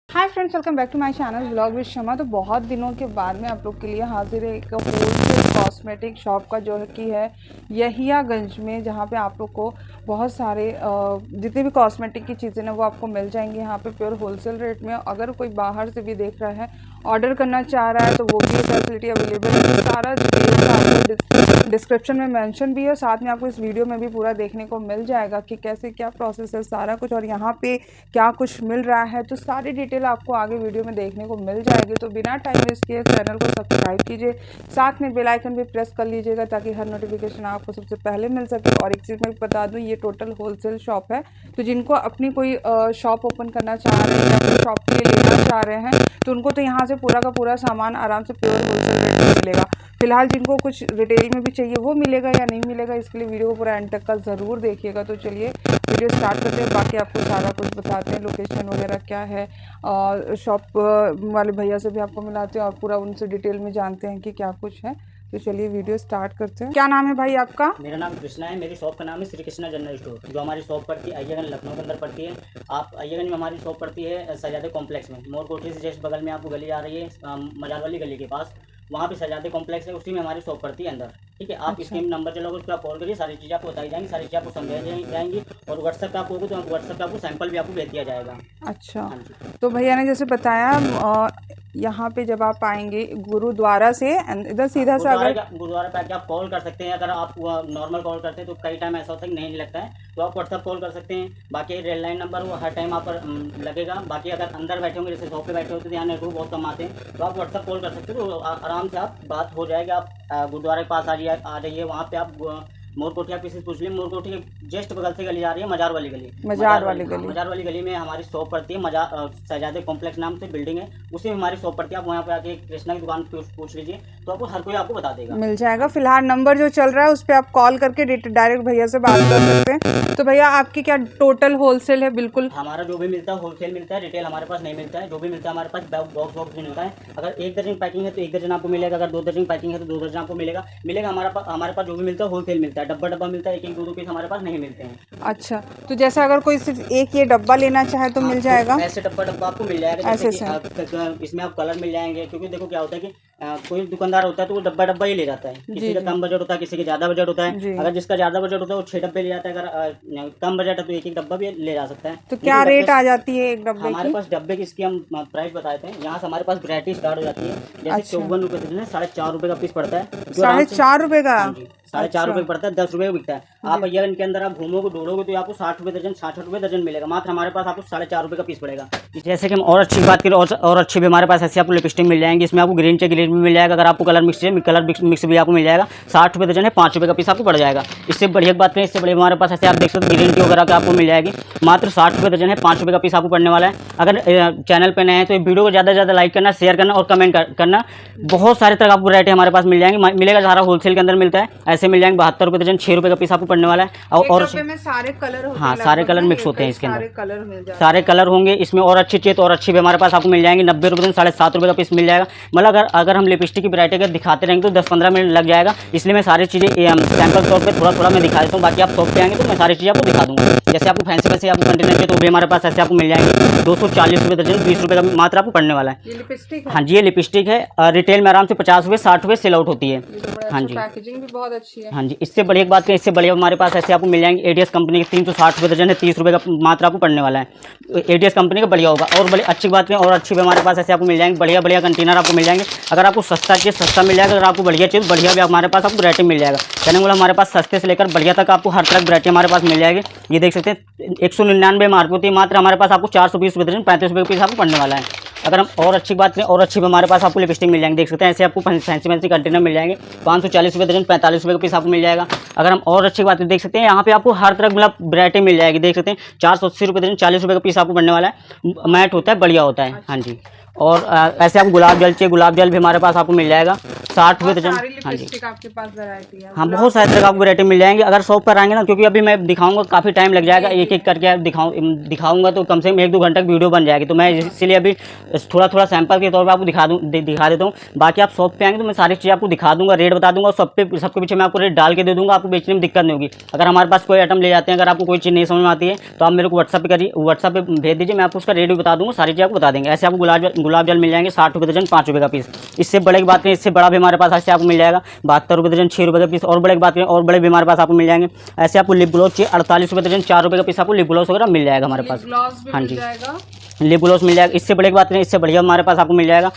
Hi friends, welcome back to my channel vlog with Shama. तो बहुत दिनों के बाद में आप लोग के लिए हाजिर है एक होलसेल कॉस्मेटिक शॉप का, जो कि है यहियागंज में, जहाँ पे आप लोग को बहुत सारे जितनी भी कॉस्मेटिक की चीज़ें ना वो आपको मिल जाएंगी यहाँ पे प्योर होलसेल रेट में। अगर कोई बाहर से भी देख रहा है, ऑर्डर करना चाह रहा है, तो वो भी फैसिलिटी अवेलेबल है। तो सारा डिटेल्स आपको डिस्क्रिप्शन में मेंशन भी है, साथ में आपको इस वीडियो में भी पूरा देखने को मिल जाएगा कि कैसे क्या प्रोसेस है, सारा कुछ, और यहाँ पे क्या कुछ मिल रहा है। तो सारी डिटेल आपको आगे वीडियो में देखने को मिल जाएगी। तो बिना टाइम वेस्ट किए चैनल को सब्सक्राइब कीजिए, साथ में बेल आइकन भी प्रेस कर लीजिएगा ताकि हर नोटिफिकेशन आपको सबसे पहले मिल सके। और एक चीज़ मैं बता दूं, ये टोटल होलसेल शॉप है। तो जिनको अपनी कोई शॉप ओपन करना चाह रहे हैं या फिर शॉप के लिए लेना चाह रहे हैं, तो उनको तो यहाँ से पूरा का पूरा सामान आराम से प्योर होलसेल रेट में मिलेगा। फिलहाल जिनको कुछ रिटेल में भी चाहिए वो मिलेगा या नहीं मिलेगा, इसके लिए वीडियो को पूरा एंड तक का ज़रूर देखिएगा। तो चलिए वीडियो स्टार्ट करते हैं, बाकी आपको सारा कुछ बताते हैं, लोकेशन वगैरह क्या है, और शॉप वाले भैया से भी आपको मिलाते हैं और पूरा उनसे डिटेल में जानते हैं कि क्या कुछ है। तो चलिए वीडियो स्टार्ट करते हैं। क्या नाम है भाई आपका? मेरा नाम कृष्णा है। मेरी शॉप का नाम है श्री कृष्णा जनरल स्टोर, जो हमारी शॉप पड़ती है अय्यागंज लखनऊ के अंदर पड़ती है। आप अय्यागंज में हमारी शॉप पड़ती है सजादे कॉम्प्लेक्स में, मोर कोठी से जस्ट बगल में आपको गली आ रही है, मजार वाली गली के पास, वहाँ पे सजादे कॉम्प्लेक्स है, उसी में हमारी शॉप पड़ती है अंदर। ठीक है, आप इसके नंबर चलोगे, उस पर आप कॉल करिए, सारी चीज़ें आपको बताई जाएंगी, सारी चीज़ें आपको समझाई जाएंगी। और व्हाट्सएप पे आप होगे तो व्हाट्सएप पे आपको सैंपल भी आपको भेज दिया जाएगा। अच्छा, तो भैया ने जैसे बताया, यहाँ पे जब आप आएंगे गुरुद्वारा से इधर सीधा सा, अगर गुरुद्वारा पे आके आप कॉल कर सकते हैं। अगर आप नॉर्मल कॉल करते हैं तो कई टाइम ऐसा होता है कि नहीं लगता है, तो आप व्हाट्सएप कॉल कर सकते हैं। बाकी रेड लाइन नंबर वो हर टाइम आप पर लगेगा। बाकी अगर अंदर बैठे होंगे, जैसे शॉप पे बैठे होते हैं, ध्यान नेटवर्क बहुत कम आते हैं, तो आप व्हाट्सएप कॉल कर सकते हो, तो आराम से आप बात हो जाएगी। आप गुरुद्वारे के पास आ जाइए, वहाँ पे आप मोर कोठी आप किसी से पूछ लीजिए, मोर कोठी के जस्ट बगल से गली आ रही है, मजार वाली गली। मजार वाली गली में हमारी शॉप पड़ती है। सजादे कॉम्प्लेक्स नाम से बिल्डिंग है, उसी में हमारी शॉप पड़ती है। आप वहाँ पे आके कृष्णा की दुकान पूछ लीजिए, तो आपको हर कोई आपको बता देगा, मिल जाएगा। फिलहाल नंबर जो चल रहा है उस पर आप कॉल करके डायरेक्ट भैया से बात कर सकते हैं। तो भैया आपकी क्या टोटल होलसेल है? बिल्कुल, हमारा जो भी मिलता है होलसेल मिलता है, रिटेल हमारे पास नहीं मिलता है। जो भी मिलता है हमारे पास बॉक्स भी मिलता है। अगर 1 दर्जन पैकिंग है तो 1 दर्जन आपको मिलेगा, अगर 2 दर्जन पैकिंग है तो 2 दर्जन आपको मिलेगा। हमारे पास जो भी मिलता है होलसेल मिलता है, डब्बा मिलता है, 1-1 2-2 पीस हमारे पास नहीं मिलते हैं। अच्छा, तो जैसे अगर कोई सिर्फ एक ये डब्बा लेना चाहे तो मिल जाएगा? ऐसे डब्बा आपको मिल जाएगा, ऐसे इसमें आप कलर मिल जाएंगे। क्योंकि देखो क्या होता है कि कोई दुकानदार होता है तो वो डब्बा ही ले जाता है। किसी का कम बजट होता है, किसी का ज़्यादा बजट होता है। अगर जिसका ज़्यादा बजट होता है वो 6 डब्बे ले जाता है, अगर कम बजट है तो 1-1 डब्बा भी ले जा सकता है। तो क्या रेट आ जाती है एक डब्बे की? हमारे पास डब्बे की इसकी हम प्राइस बताते हैं। यहाँ से हमारे पास वैरायटी स्टार्ट हो जाती है, जैसे 54 रुपये दर्जन है, 4.5 रुपये का पीस पड़ता है। 4.5 रुपये का? 4.5 रुपये पड़ता है, 10 रुपये का बिकता है। आप अय्यागंज इनके अंदर आप घूमोगे ढूंढोगे तो आपको 60 रुपये दर्जन, 66 रुपये दर्जन मिलेगा। मात्र हमारे पास आपको 4.5 रुपये का पीस पड़ेगा। जैसे कि हम और अच्छी बात करें, और अच्छी भी हमारे पास ऐसी आपको लिपस्टिक मिल जाएंगी। इसमें आपको ग्रीन चाहिए ग्रीन भी मिल जाएगा, अगर आपको कलर मिक्स चाहिए कलर मिक्स भी आपको मिल जाएगा। 60 रुपये दर्जन है, 5 रुपये का पीस आपको पड़ जाएगा। इससे बढ़िया बात करें, इससे बढ़िया हमारे पास ऐसे आप देख सकते हो ग्रीन टी वगैरह का आपको मिल जाएगी, मात्र 60 रुपये दर्जन है, 5 रुपये का पीस आपको पड़ने वाला है। अगर चैनल पर नए हैं तो वीडियो को ज़्यादा से ज़्यादा लाइक करना, शेयर करना और कमेंट करना। बहुत सारे तरह आपको वैरायटी हमारे पास मिल जाएंगे, मिलेगा। सारा होलसेल के अंदर मिलता है, ऐसे मिल जाएंगे 72 रुपये दर्जन, 6 रुपये का पीस आपको पड़ने वाला है। और सारे कलर होते हैं? हाँ, सारे कलर मिक्स होते हैं इसके अंदर, सारे कलर होंगे इसमें। और अच्छी चाहिए तो और अच्छी भी हमारे पास आपको मिल जाएंगे। 90 रुपये 7.5 रुपये का पीस मिल जाएगा। मतलब अगर हम लिपस्टिक की वैरायटी अगर दिखाते रहेंगे तो 10-15 मिनट लग जाएगा। इसलिए मैं सारी चीज़ें सैंपल तौर पे थोड़ा मैं दिखा देता हूँ। बाकी आप शॉप पे आएंगे तो मैं सारी चीज़ें आपको दिखा दूँगा। जैसे आपको फैंसी आपको कंटेनर चाहिए तो भी हमारे पास ऐसे आपको मिल जाएंगे। 240 रुपये दर्जन, 20 रुपये का मात्र आपको पड़ने वाला है। हाँ जी, ये लिपस्टिक है। रिटेल में आराम से 50 रुपये 60 रुपये सेल आउट होती है। हाँ जी, पैकेजिंग भी बहुत अच्छी है। हाँ जी, इससे बढ़िया बात करें, इससे बढ़िया हमारे पास ऐसे आपको मिल जाएंगे। एडीएस कंपनी के 360 रुपये दर्जन है, 30 रुपये का मात्र आपको पड़ने वाला है। एडीएस कंपनी का बढ़िया होगा। और बड़ी अच्छी बात करें, और अच्छी भी हमारे पास ऐसे आपको मिल जाएंगे। बढ़िया कंटेनर आपको मिल जाएंगे। अगर आपको सस्ता चाहिए सस्ता मिल जाएगा, अगर आपको बढ़िया चाहिए बढ़िया भी हमारे पास आपको वैरायटी मिल जाएगा। कहने वाला हमारे पास सस्ते से लेकर बढ़िया तक आपको हर तरह की वैरायटी हमारे पास मिल जाएगी। ये देख सकते हैं 199 MRP होती है, मात्र हमारे पास आपको 420 रुपये दर्जन, 35 रुपये का पीस आपको पड़ने वाला है। अगर हम और अच्छी बात करें, और अच्छी भी हमारे पास आपको लिपस्टिक मिल जाएंगे। देख सकते हैं ऐसे आपको फैंसी कंटेनर मिल जाएंगे। 540 रुपये दर्जन, 45 रुपये का पीस आपको मिल जाएगा। अगर हम और अच्छी बात देख सकते हैं, यहाँ पे आपको हर तरह मतलब वैरायटी मिल जाएगी। देख सकते हैं 480 रुपये दर्जन, 40 रुपये का पीस आपको पड़ने वाला है। मैट होता है, बढ़िया होता है। हाँ जी, और ऐसे आपको गुलाब जल चाहिए, गुलाब जल भी हमारे पास आपको मिल जाएगा। ₹60 दर्जन। सारी हाँ जी, लिपस्टिक आपके पास वैरायटी है। हाँ बहुत सारे तरह की वैरायटी मिल जाएंगी अगर शॉप पर आएंगे ना, क्योंकि अभी मैं दिखाऊंगा काफ़ी टाइम लग जाएगा, एक एक करके दिखाऊंगा तो कम से कम 1-2 घंटे की वीडियो बन जाएगी। तो मैं इसलिए अभी थोड़ा थोड़ा सैंपल के तौर पर आपको दिखा देता हूँ। बाकी आप शॉप पे आएंगे तो मैं सारी चीज़ आपको दिखा दूंगा, रेट बता दूंगा, सबके पीछे मैं आपको रेट डाल के दे दूंगा, आपको बेचने में दिक्कत नहीं होगी। अगर हमारे पास कोई आइटम ले जाते हैं, अगर आपको कोई चीज़ नहीं समझ में आती है तो आप मेरे को व्हाट्सअप पे भेज दीजिए, मैं आपको उसका रेट भी बता दूंगा, सारी चीज़ आपको बता देंगे। ऐसे आपको गुलाब जल मिल जाएंगे ₹60 दर्जन, ₹5 का पीस। इससे बड़े की बात करें, इससे बड़ा भी हमारे पास ऐसे आपको मिल जाएगा ₹72 दर्जन, ₹6 का पीस। और बड़े की बात करें, और बड़े भी हमारे पास आपको मिल जाएंगे। ऐसे आपको लिप ग्लॉस चाहिए ₹48 दर्जन, ₹4 का पीस आपको लिप ग्लॉस वगैरह मिल जाएगा हमारे पास। ग्लॉस भी हाँ मिल जी, जाएगा। लिप ग्लॉस मिल जाएगा। इससे बड़े की बात करें, इससे बढ़िया हमारे पास आपको मिल जाएगा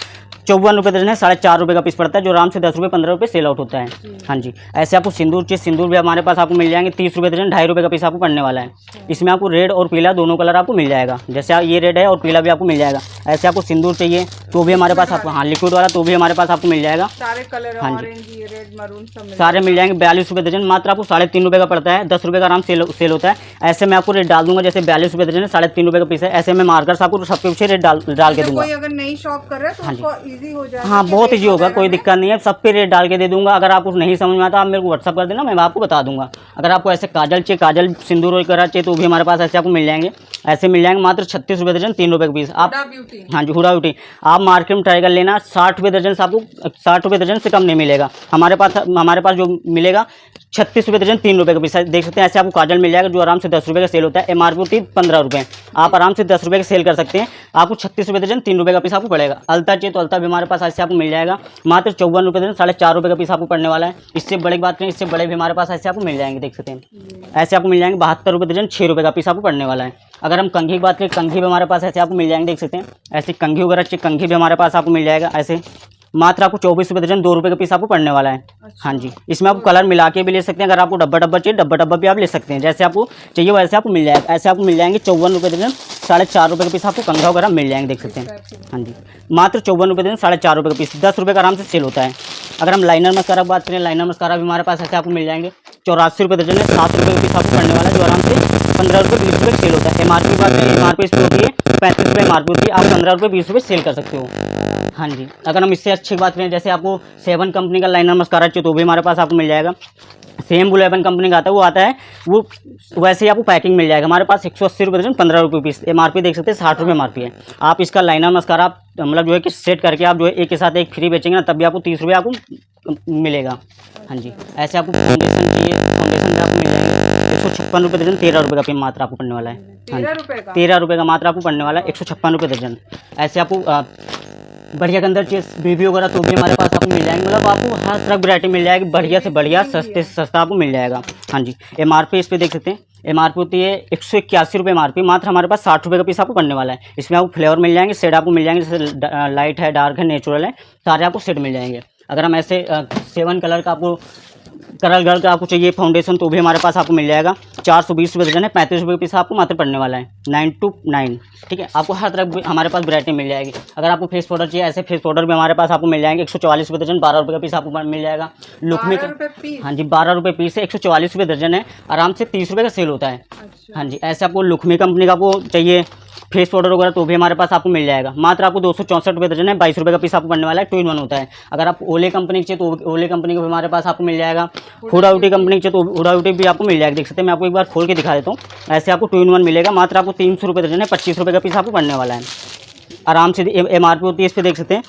₹54 दर्जन है, ₹4.5 का पीस पड़ता है, जो आराम से ₹10, ₹15 सेल आउट होता है। हाँ जी, ऐसे आपको सिंदूर चाहिए, सिंदूर भी हमारे पास आपको मिल जाएंगे ₹30 दर्जन, ₹2.5 का पीस आपको पड़ने वाला है। इसमें आपको रेड और पीला दोनों कलर आपको मिल जाएगा, जैसे ये रेड है और पीला भी आपको मिल जाएगा। ऐसे आपको सिंदूर चाहिए तो भी हमारे पास आपको, हाँ लिक्विड वाला तो भी हमारे पास आपको मिल जाएगा। सारे कलर, हाँ जी, ऑरेंज, ये रेड, मरून सब सारे मिल जाएंगे ₹42 दर्जन, मात्र आपको ₹3.5 का पड़ता है, ₹10 का आराम सेल होता है। ऐसे मैं आपको रेट डाल दूंगा, जैसे ₹42 दर्जन है, ₹3.5 का पीस है। ऐसे मैं मार्कर्स आपको सबके पीछे रेट डाल के दूंगा। कोई अगर नई शॉप कर रहा है तो हाँ जी, उसको इजी हो जाएगा। हाँ बहुत ईजी होगा, कोई दिक्कत नहीं है, सब पे रेट डाल के दे दूंगा। अगर आपको नहीं समझ में आता आप मेरे को व्हाट्सअप कर देना, मैं आपको बता दूंगा। अगर आपको ऐसे काजल चाहिए, काजल सिंदूर वगैरह चाहिए तो भी हमारे पास ऐसे आपको मिल जाएंगे। ऐसे मिल जाएंगे मात्र ₹36 दर्जन, ₹3 का पीस। आप ब्यूटी, हाँ जी, हुडा ब्यूटी आप मार्केट में ट्राई कर लेना, ₹60 दर्जन से आपको ₹60 दर्जन से कम नहीं मिलेगा। हमारे पास जो मिलेगा ₹36 दर्जन, ₹3 का पीस। देख सकते हैं ऐसे आपको काजल मिल जाएगा, जो आराम से ₹10 का सेल होता है। MRP होती है ₹15, आप आराम से ₹10 का सेल कर सकते हैं। आपको ₹36 दर्जन, ₹3 का पीस आपको पड़ेगा। अलता चाहिए तो अलता भी हमारे पास ऐसे आपको मिल जाएगा, मात्र ₹54 दर्जन, ₹4.5 का पीस आपको पड़ने वाला है। इससे बड़े की बात करें, इससे बड़े भी हमारे पास ऐसे आपको मिल जाएंगे, देख सकते हैं ऐसे आपको मिल जाएंगे ₹72 दर्जन, ₹6 का पीस आपको पड़ने वाला है। अगर हम कंघी की बात करें, कंघी भी हमारे पास ऐसे आपको मिल जाएंगे, देख सकते हैं ऐसी कंघी वगैरह चाहिए, कंघी भी हमारे पास आपको मिल जाएगा। ऐसे मात्र आपको ₹24 दर्जन, ₹2 का पीस आपको पड़ने वाला है। हाँ जी, इसमें आपको कलर मिला के भी ले सकते हैं। अगर आपको डब्बा चाहिए, डब्बा भी आप ले सकते हैं, जैसे आपको चाहिए वैसे आपको मिल जाएगा। ऐसे आपको मिल जाएंगे ₹54 दर्जन, ₹4.5 का पीस आपको कंघा वगैरह मिल जाएंगे, देख सकते हैं। हाँ जी, मात्र ₹54 दर्जन, ₹4.5 का पीस, ₹10 का आराम से सेल होता है। अगर हम लाइनर मस्कारा बात करें, लाइनर मस्कारा भी हमारे पास ऐसे आपको मिल जाएंगे ₹84 दर्जन है, ₹7 का पीस आपको पड़ने वाला है, जो आराम से ₹15, ₹20 सेल होता है। MRP बात करें, MRP इस पर होती है ₹35 MRP होती है, आप ₹15, ₹20 सेल कर सकते हो। हाँ जी, अगर हम इससे अच्छी बात करें, जैसे आपको 7 कंपनी का लाइनर मस्कारा चाहिए तो भी हमारे पास आपको मिल जाएगा। सेम ब्लू हेवन कंपनी का आता है, वो आता है वो वैसे ही आपको पैकिंग मिल जाएगा। हमारे पास ₹180 दर्जन, ₹15 पीस। MRP देख सकते हैं ₹60 MRP है। आप इसका लाइनर मस्कारा मतलब जो है कि सेट करके आप जो है एक के साथ एक फ्री बेचेंगे ना, तब भी आपको ₹30 आपको मिलेगा। हाँ जी, ऐसे आपको फाउंडेशन चाहिए, फाउंडेशन भी आपको मिल जाएंगे ₹156 दर्जन, ₹13 का पीस मात्र आपको पड़ने वाला है। हाँ जी, ₹13 का मात्र आपको पड़ने वाला है, ₹156 दर्जन। ऐसे आपको बढ़िया के अंदर चीज़ बीबी वगैरह तो भी हमारे पास आपको मिल जाएंगे, मतलब आपको हर तरह की वैरायटी मिल जाएगी, बढ़िया से बढ़िया, सस्ते से सस्ता आपको मिल जाएगा। हाँ जी, MRP इस पर देख सकते हैं, MRP होती है ₹181 MRP, मात्र हमारे पास ₹60 का पीस आपको पड़ने वाला है। इसमें आपको फ्लेवर मिल जाएंगे, शेड आपको मिल जाएंगे, जैसे लाइट है, डार्क है, नेचुरल है, सारे आपको सेट मिल जाएंगे। अगर हम ऐसे 7 कलर का आपको आपको चाहिए फाउंडेशन तो भी हमारे पास आपको मिल जाएगा, ₹420 दर्जन है, ₹35 का पीस आपको मात्र पड़ने वाला है, 9 to 9। ठीक है, आपको हर तरह हमारे पास वैरायटी मिल जाएगी। अगर आपको फेस पाउडर चाहिए, ऐसे फेस पाउडर भी हमारे पास आपको मिल जाएंगे, ₹144 दर्जन, ₹12 का पीस आपको मिल जाएगा। लुकमी का, हाँ जी, ₹12 पीस है, ₹144 दर्जन है, आराम से ₹30 का सेल होता है। हाँ जी, ऐसे आपको लुकमी कंपनी का आपको चाहिए फेस पाउडर वगैरह तो भी हमारे पास आपको मिल जाएगा, मात्र आपको ₹264 दर्जन है, ₹22 का पीस आपको पड़ने वाला है, 2 in 1 होता है। अगर आप ओले कंपनी की चाहिए तो ओले कंपनी का भी हमारे पास आपको मिल जाएगा। हुडा ब्यूटी कंपनी की चाहिए तो हुडा ब्यूटी भी आपको मिल जाएगा, देख सकते हैं, मैं आपको एक बार खोल के दिखा देता हूँ। ऐसे आपको 2 in 1 मिलेगा, मात्र आपको ₹300 दर्जन है, ₹25 का पीस आपको पड़ने वाला है। आराम से MRP होती है, इस पर देख सकते हैं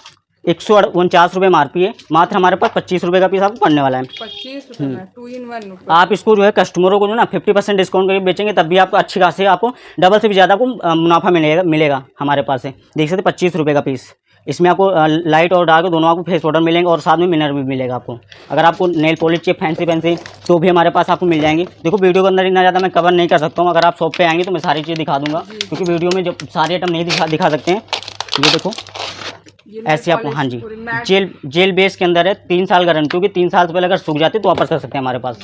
₹149 MRP है, मात्र हमारे पास ₹25 का पीस आपको पड़ने वाला है। 25 में 2 in 1। आप इसको जो है कस्टमरों को जो ना 50% डिस्काउंट करके बेचेंगे, तब भी आपको अच्छी खासी आपको डबल से भी ज़्यादा आपको मुनाफा मिलेगा हमारे पास से। देख सकते हैं ₹25 का पीस। इसमें आपको लाइट और डार्क दोनों आपको फेस पाउडर मिलेंगे और साथ में मिनर भी मिलेगा आपको। अगर आपको नेल पॉलिश चाहिए फैंसी तो भी हमारे पास आपको मिल जाएंगी। देखो वीडियो के अंदर इतना ज़्यादा मैं कवर नहीं कर सकता हूँ, अगर आप शॉप पे आएंगे तो मैं सारी चीज़ दिखा दूंगा, क्योंकि वीडियो में जो सारे आइटम नहीं दिखा सकते हैं। ये देखो ऐसे आपको, हाँ जी, जेल बेस के अंदर है, 3 साल गारंटी, क्योंकि 3 साल से पहले अगर सूख जाते तो वापस कर सकते हैं हमारे पास।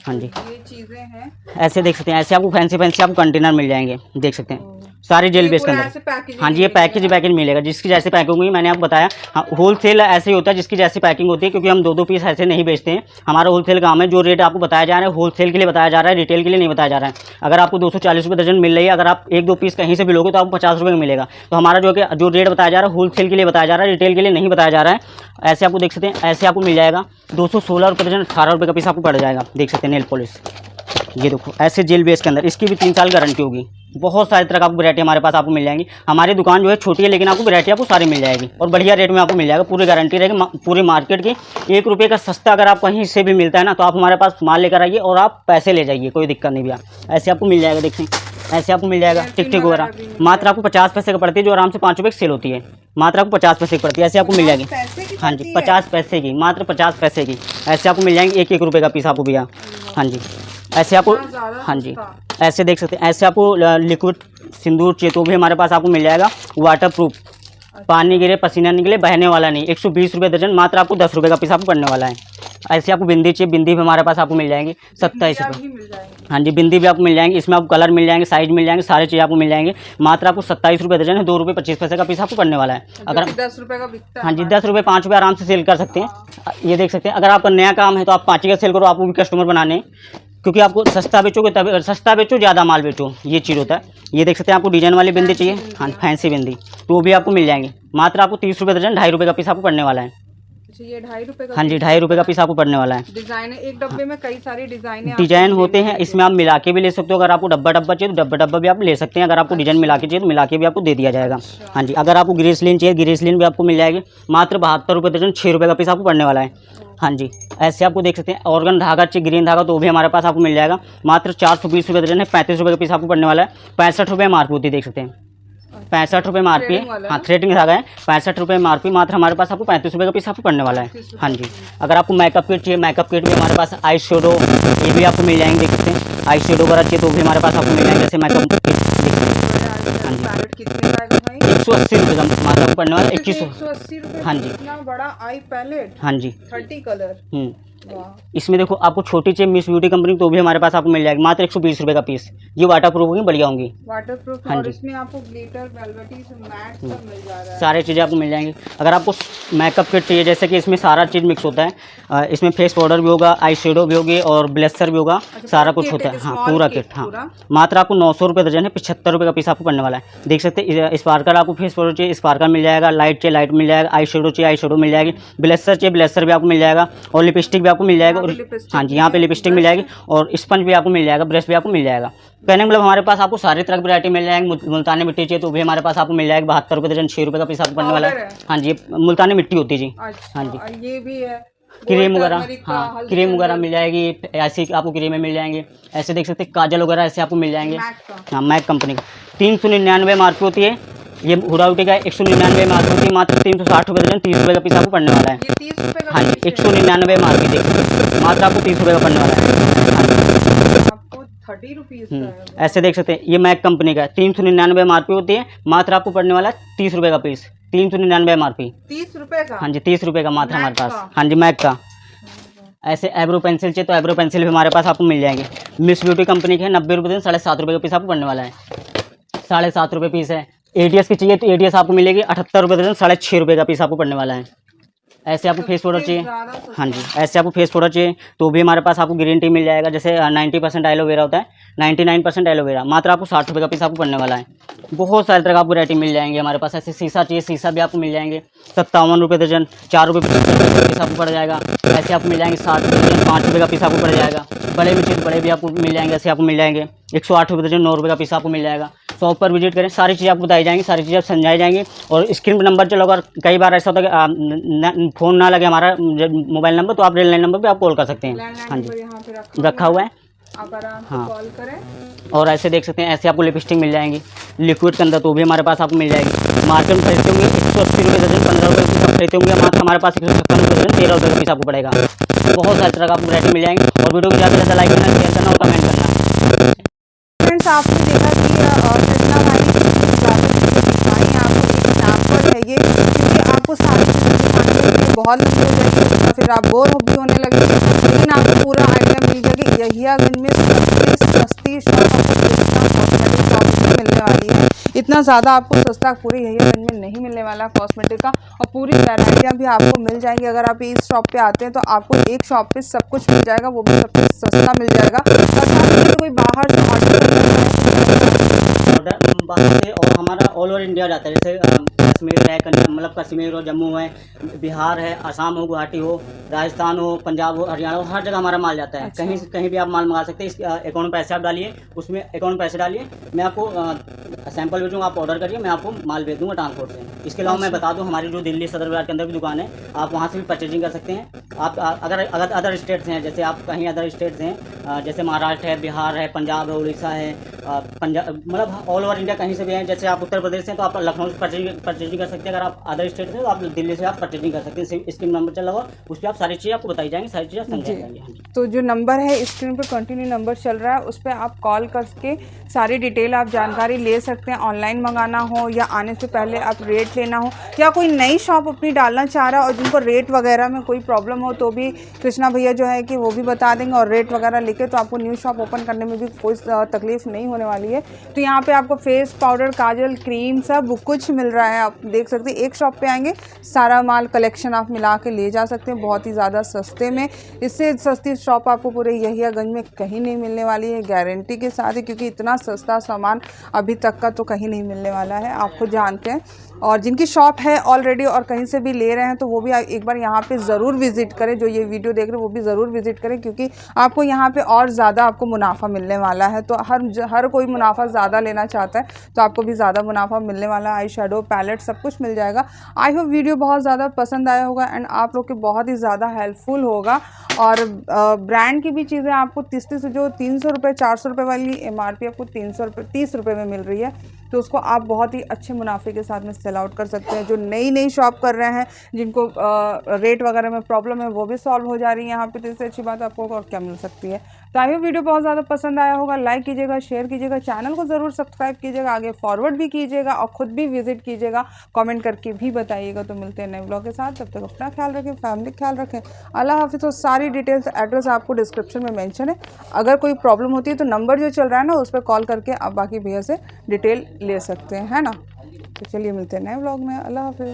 हाँ जी, ये चीजें हैं, ऐसे देख सकते हैं, ऐसे आपको फैंसी आपको कंटेनर मिल जाएंगे, देख सकते हैं सारे जेल बेस के अंदर। हाँ जी, ये पैकेज मिलेगा, जिसकी जैसी पैकिंग होगी, मैंने आपको बताया। हाँ, होलसेल ऐसे ही होता है, जिसकी जैसी पैकिंग होती है, क्योंकि हम 2-2 पीस ऐसे नहीं बेचते हैं। हमारा होलसेल काम है, जो रेट आपको बताया जा रहा है होलसेल के लिए बताया जा रहा है, रिटेल के लिए नहीं बताया जा रहा है। अगर आपको ₹240 दर्जन मिल रही है, अगर आप 1-2 पीस कहीं से भी लोगे तो आपको ₹50 का मिलेगा। तो हमारा जो रेट बताया जा रहा है होलसेल के लिए बताया जा रहा है, रिटेल के लिए नहीं बताया जा रहा है। ऐसे आपको देख सकते हैं, ऐसे आपको मिल जाएगा 216 रुपये दर्जन, 18 रुपये का पीस आपको पड़ जाएगा। देख सकते हैं नेल पॉलिश, ये देखो ऐसे जेल बेस के अंदर, इसकी भी 3 साल गारंटी होगी। बहुत सारे तरह का आपको वैरायटी हमारे पास आपको मिल जाएंगी। हमारी दुकान जो है छोटी है, लेकिन आपको वैरायटी आपको सारी मिल जाएगी और बढ़िया रेट में आपको मिल जाएगा। पूरी गारंटी रहेगी पूरी मार्केट की। 1 रुपये का सस्ता अगर आप कहीं से भी मिलता है ना, तो आप हमारे पास माल लेकर आइए और आप पैसे ले जाइए, कोई दिक्कत नहीं भैया। ऐसे आपको मिल जाएगा, देखिए ऐसे आपको मिल जाएगा टिक टिक वगैरह। मात्र आपको 50 पैसे का पड़ती है, जो आराम से 5 रुपये की सेल होती है। मात्र आपको 50 पैसे की पड़ती है, ऐसे आपको मिल जाएगी। हाँ जी, 50 पैसे की, मात्र 50 पैसे की ऐसे आपको मिल जाएंगे। 1-1 रुपये का पीस आपको भैया। हाँ जी, ऐसे आपको, हाँ जी ऐसे देख सकते हैं। ऐसे आपको लिक्विड सिंदूर चाहिए तो भी हमारे पास आपको मिल जाएगा, वाटर प्रूफ, पानी गिरे पसीना निकले, बहने वाला नहीं। 120 रुपये दर्जन, मात्र आपको 10 रुपये का पीस आपको पड़ने वाला है। ऐसे आपको बिंदी चाहिए, बिंदी भी हमारे पास आपको मिल जाएंगे 27 रुपये। हाँ जी, बिंदी भी आपको मिल जाएंगे। इसमें आपको कलर मिल जाएंगे, साइज मिल जाएंगे, सारे चीज़ आपको मिल जाएंगे। मात्र आपको 27 रुपये दर्जन है, 2 रुपये 25 पैसे का पीस आपको पड़ने वाला है। अगर 10 रुपये का बिकता है, हाँ जी 10 रुपये 5 रुपये आराम से सेल कर सकते हैं। ये देख सकते हैं, अगर आपका नया काम है तो आप 5 का सेल करो, आपको भी कस्टमर बनाने हैं। क्योंकि आपको सस्ता बेचोगे तब, सस्ता बेचो ज़्यादा माल बेचो, ये चीज़ होता है। ये देख सकते हैं, आपको डिजाइन वाली बिंदी चाहिए, हाँ फैंसी बिंदी, तो वो भी आपको मिल जाएंगे। मात्र आपको 30 रुपये दर्जन, 2.5 रुपये का पीस आपको पड़ने वाला है। ये 2.5 रुपये का, हाँ जी 2.5 रुपये का पीस आपको पड़ने वाला है। डिजाइन एक डब्बे में कई सारी डिजाइन होते हैं, इसमें आप मिला के भी ले सकते हो। अगर आपको डब्बा चाहिए तो डब्बा भी आप ले सकते हैं। अगर आपको डिजाइन मिला के चाहिए तो मिला के भी आपको दे दिया जाएगा। हाँ जी, अगर आपको ग्रेसलिन चाहिए, ग्रेसलिन भी आपको मिल जाएगी। मात्र 72 रुपये दर्जन, 6 रुपये का पीस आपको पड़ने वाला है। हाँ जी, ऐसे आपको देख सकते हैं। ऑर्गन धागा चाहिए, ग्रीन धागा, तो भी हमारे पास आपको मिल जाएगा। मात्र 420 रुपये दर्जन है, 35 रुपये का पीस आपको पड़ने वाला है। 65 रुपये मार्क होती है, देख सकते हैं 65 रुपये मार्पी है। हाँ थ्रेडिंग धागा है, 65 रुपये मार्पी। मात्र हमारे पास आपको 35 रुपये का पीस आपको पड़ने वाला है। हाँ जी, अगर आपको मेकअप किट चाहिए, मेकअप किट भी हमारे पास, आई शेडो ये भी आपको मिल जाएंगे, देख सकते हैं। आई शेडो वगैरह चाहिए तो भी हमारे पास आपको मिल जाएंगे, जैसे मेकअप किट। हाँ जी, 180 रुपये का मात्र आपको पड़ने वाला है। 2180। हाँ जी, बड़ा आई पैलेट, हाँ जी 30 कलर। इसमें देखो, आपको छोटी चाहिए मिस ब्यूटी कंपनी तो भी हमारे पास आपको मिल जाएगी। मात्र 120 रुपये का पीस। ये वाटर प्रूफ होंगी, बढ़िया होंगी, वाटर प्रूफ। हाँ और जी, इसमें आपको ग्लिटर, वेलवेटी, मैट सब मिल जा रहा है। सारी चीज़ें आपको मिल जाएंगी। अगर आपको मेकअप किट चाहिए, जैसे कि इसमें सारा चीज़ मिक्स होता है, इसमें फेस पाउडर भी होगा, आई शेडो भी होगी और ब्लेसर भी होगा, सारा कुछ होता है। हाँ पूरा किट, हाँ मात्र आपको 900 रुपये दर्जन है, 75 रुपये का पीस आपको पड़ने वाला है। देख सकते हैं, स्पार्कल आपको फेस पाउडर चाहिए, स्पार्कल मिल जाएगा। लाइट चाहिए, लाइट मिल जाएगा। आई शेडो चाहिए, आई शेडो मिल जाएगी। ब्लेसर चाहिए, ब्लेसर भी आपको मिल जाएगा। और लिपस्टिक भी आपको मिल जाएगा। और हाँ जी, यहाँ पे लिपस्टिक मिल जाएगी और स्पंज भी आपको मिल जाएगा, ब्रश भी आपको मिल जाएगा। कहने मतलब हमारे पास आपको सारी तरह की वैरायटी मिल जाएगी। मुल्तानी मिट्टी चाहिए तो भी हमारे पास आपको मिल जाएगी 72 रुपये दर्जन, 6 रुपये का पीस आपको पड़ने वाला है। हाँ जी, मुल्तानी मिट्टी होती है जी। हाँ जी, ये भी है क्रीम वगैरह, हाँ क्रीम वगैरह मिल जाएगी, ऐसी आपको क्रीमें मिल जाएंगी। ऐसे देख सकते हैं, काजल वगैरह ऐसे आपको मिल जाएंगे। हाँ मैक कंपनी का 399 मार्क होती है। ये हुडाउटी का 199 मार्क होती है। मात्र 360 रुपये दर्जन, 30 रुपये का पीस आपको पड़ने वाला है। हाँ जी, 199 मार्क की देखिए, मात्र आपको 30 रुपये का पड़ने वाला है। हाँ जी, आपको 30 रुपीज़। ऐसे देख सकते हैं, ये मैक कंपनी का 399 मार्क होती है। मात्र आपको पड़ने वाला है 30 रुपये का पीस। 399 मार्पी, 30 रुपये का। हाँ जी 30 रुपये का मात्र हमारे पास। हाँ जी, मैक का। ऐसे एब्रो पेंसिल चाहिए तो एब्रो पेंसिल भी हमारे पास आपको मिल जाएंगे। मिस ब्यूटी कंपनी के है, 90 रुपये दिन, 7.5 रुपये का पीस आपको पड़ने वाला है। 7.5 रुपये पीस है। एटीएस की चाहिए तो एटीएस आपको मिलेगी 78 रुपये दर्जन, 6.5 रुपये का पीस आपको पड़ने वाला है। ऐसे आपको फेस पाउडर चाहिए, हाँ जी ऐसे आपको फेस पाउडर चाहिए तो भी हमारे पास आपको ग्रीन टी मिल जाएगा। जैसे 90% एलोवेरा होता है, 99% एलोवेरा, मात्र आपको 60 रुपये का पीस आपको पड़ने वाला है। बहुत सारे तरह का आपको वैरायटी मिल जाएंगे हमारे पास। ऐसे शीशा चाहिए, शीशा भी आपको मिल जाएंगे 57 रुपये दर्जन, 4 रुपये 75 का पीस आपको पड़ जाएगा। ऐसे आपको मिल जाएंगे 60 रुपये दर्जन, 5 रुपये का पीस आपको पड़ जाएगा। बड़े भी चाहिए, बड़े भी आपको मिल जाएंगे। ऐसे आपको मिल जाएंगे 108 रुपये दर्जन, 9 रुपये का पीस आपको मिल जाएगा। शॉप पर विजिट करें, सारी चीज़ें आपको बताई जाएंगी, सारी चीज़ें समझाई जाएंगी। और स्क्रीन पर नंबर चलो, अगर कई बार ऐसा होता है कि फ़ोन ना लगे हमारा मोबाइल नंबर, तो आप लैंडलाइन नंबर पे आप कॉल कर सकते हैं। हाँ जी, रखा हुआ है, आप आराम से कॉल करें। और ऐसे देख सकते हैं, ऐसे आपको लिपस्टिक मिल जाएंगी लिक्विड के अंदर, तो भी हमारे पास आपको मिल जाएगी। मार्केट में खरीदते होंगे 180 रुपये दर्जन, 15 रुपये पीस आप खरीदते होंगे। मात्र हमारे पास 156 रुपये दर्जन, 13 रुपये का पीस आपको पड़ेगा। बहुत सारी तरह का आपको वैरायटी मिल जाएंगे। और वीडियो को ज़्यादा से ज़्यादा लाइक करना, शेयर करना और कमेंट करना। फ्रेंड्स, आपने देखा कि कृष्णा भाई आपको एक एग्जाम्पल है ये, क्योंकि आपको सारी चीज़ें बहुत लंबी हो जाएगी या फिर आप बोर भी होने लगे, लेकिन आपको पूरा आइडिया मिल जाएगी। यहियागंज में सस्ती शॉप आपको कॉस्मेटिक शॉप में मिलने वाली है। इतना ज़्यादा आपको सस्ता पूरे यहियागंज में नहीं मिलने वाला कॉस्मेटिक का, और पूरी वैरायटियाँ भी आपको मिल जाएंगी। अगर आप इस शॉप पे आते हैं तो आपको एक शॉप पे सब कुछ मिल जाएगा, वो भी सब कुछ सस्ता मिल जाएगा। और साथ ही कोई बाहर से ऑर्डर बाहर से और हमारा ऑल ओवर इंडिया जाता है, जैसे कश्मीर है, मतलब कश्मीर हो, जम्मू है, बिहार है, असम हो, गुवाहाटी हो, राजस्थान हो, पंजाब हो, हरियाणा हो, हर जगह हमारा माल जाता है। अच्छा। कहीं भी आप माल मंगा सकते हैं। इस अकाउंट में पैसे आप डालिए, उसमें अकाउंट में पैसे डालिए, मैं आपको सैंपल भेजूँगा, आप ऑर्डर करिए, मैं आपको माल भेज दूँगा ट्रांसपोर्ट से। इसके अलावा मैं बता दूँ, हमारी जो दिल्ली सदर बाज़ार के अंदर भी दुकान है, आप वहाँ से भी परचेजिंग कर सकते हैं। आप अगर अदर स्टेट्स हैं, जैसे आप कहीं अदर स्टेट्स हैं, जैसे महाराष्ट्र है, बिहार है, पंजाब है, उड़ीसा है, पंजाब, मतलब ऑल ओवर इंडिया कहीं से भी हैं। जैसे आप उत्तर प्रदेश से हैं तो आप लखनऊ से परचेजिंग कर सकते हैं। अगर आप अदर स्टेट से हैं तो आप दिल्ली से आप परचेजिंग कर सकते हैं। स्क्रीन नंबर चल रहा होगा, उस पर आप सारी चीज़ें आपको बताई जाएंगी, सारी चीज़ें समझाई जाएंगी। तो जो नंबर है स्क्रीन पर कंटिन्यू नंबर चल रहा है, उस पर आप कॉल करके सारी डिटेल आप जानकारी ले सकते हैं। ऑनलाइन मंगाना हो या आने से पहले आप रेट लेना हो, या कोई नई शॉप अपनी डालना चाह रहा है और जिनको रेट वगैरह में कोई प्रॉब्लम हो तो भी कृष्णा भैया जो है कि वो भी बता देंगे, और रेट वगैरह लेके तो आपको न्यू शॉप ओपन करने में भी कोई तकलीफ नहीं होने वाली है। तो यहाँ पे आपको फेस पाउडर, काजल, क्रीम सब कुछ मिल रहा है। आप देख सकते हैं, एक शॉप पे आएंगे सारा माल कलेक्शन आप मिला के ले जा सकते हैं बहुत ही ज़्यादा सस्ते में। इससे सस्ती शॉप आपको पूरे यहियागंज में कहीं नहीं मिलने वाली है, गारंटी के साथ ही, क्योंकि इतना सस्ता सामान अभी तक का तो कहीं नहीं मिलने वाला है, आप खुद जानते हैं। और जिनकी शॉप है ऑलरेडी और कहीं से भी ले रहे हैं तो वो भी एक बार यहाँ पे ज़रूर विज़िट करें। जो ये वीडियो देख रहे हैं वो भी ज़रूर विज़िट करें, क्योंकि आपको यहाँ पे और ज़्यादा आपको मुनाफा मिलने वाला है। तो हर कोई मुनाफा ज़्यादा लेना चाहता है, तो आपको भी ज़्यादा मुनाफा मिलने वाला है। आई शेडो, पैलेट सब कुछ मिल जाएगा। आई होप वीडियो बहुत ज़्यादा पसंद आया होगा एंड आप लोग के बहुत ही ज़्यादा हेल्पफुल होगा। और ब्रांड की भी चीज़ें आपको 30 जो 300 रुपये 400 रुपये वाली MRP आपको 30 रुपये में मिल रही है, तो उसको आप बहुत ही अच्छे मुनाफे के साथ में सेल आउट कर सकते हैं। जो नई शॉप कर रहे हैं, जिनको रेट वगैरह में प्रॉब्लम है, वो भी सॉल्व हो जा रही है यहाँ पे। तो इससे अच्छी बात आपको और क्या मिल सकती है। तो आई होप वीडियो बहुत ज़्यादा पसंद आया होगा। लाइक कीजिएगा, शेयर कीजिएगा, चैनल को ज़रूर सब्सक्राइब कीजिएगा, आगे फॉरवर्ड भी कीजिएगा और ख़ुद भी विजिट कीजिएगा, कमेंट करके भी बताइएगा। तो मिलते हैं नए ब्लॉग के साथ, तब तक अपना ख्याल रखें, फैमिली ख्याल रखें। अल्लाह हाफिज़। तो सारी डिटेल्स, एड्रेस आपको डिस्क्रिप्शन में मेंशन है। अगर कोई प्रॉब्लम होती है तो नंबर जो चल रहा है ना, उस पर कॉल करके आप बाकी भैया से डिटेल ले सकते हैं, है ना। तो चलिए मिलते हैं नए ब्लॉग में। अल्लाह हाफिज़।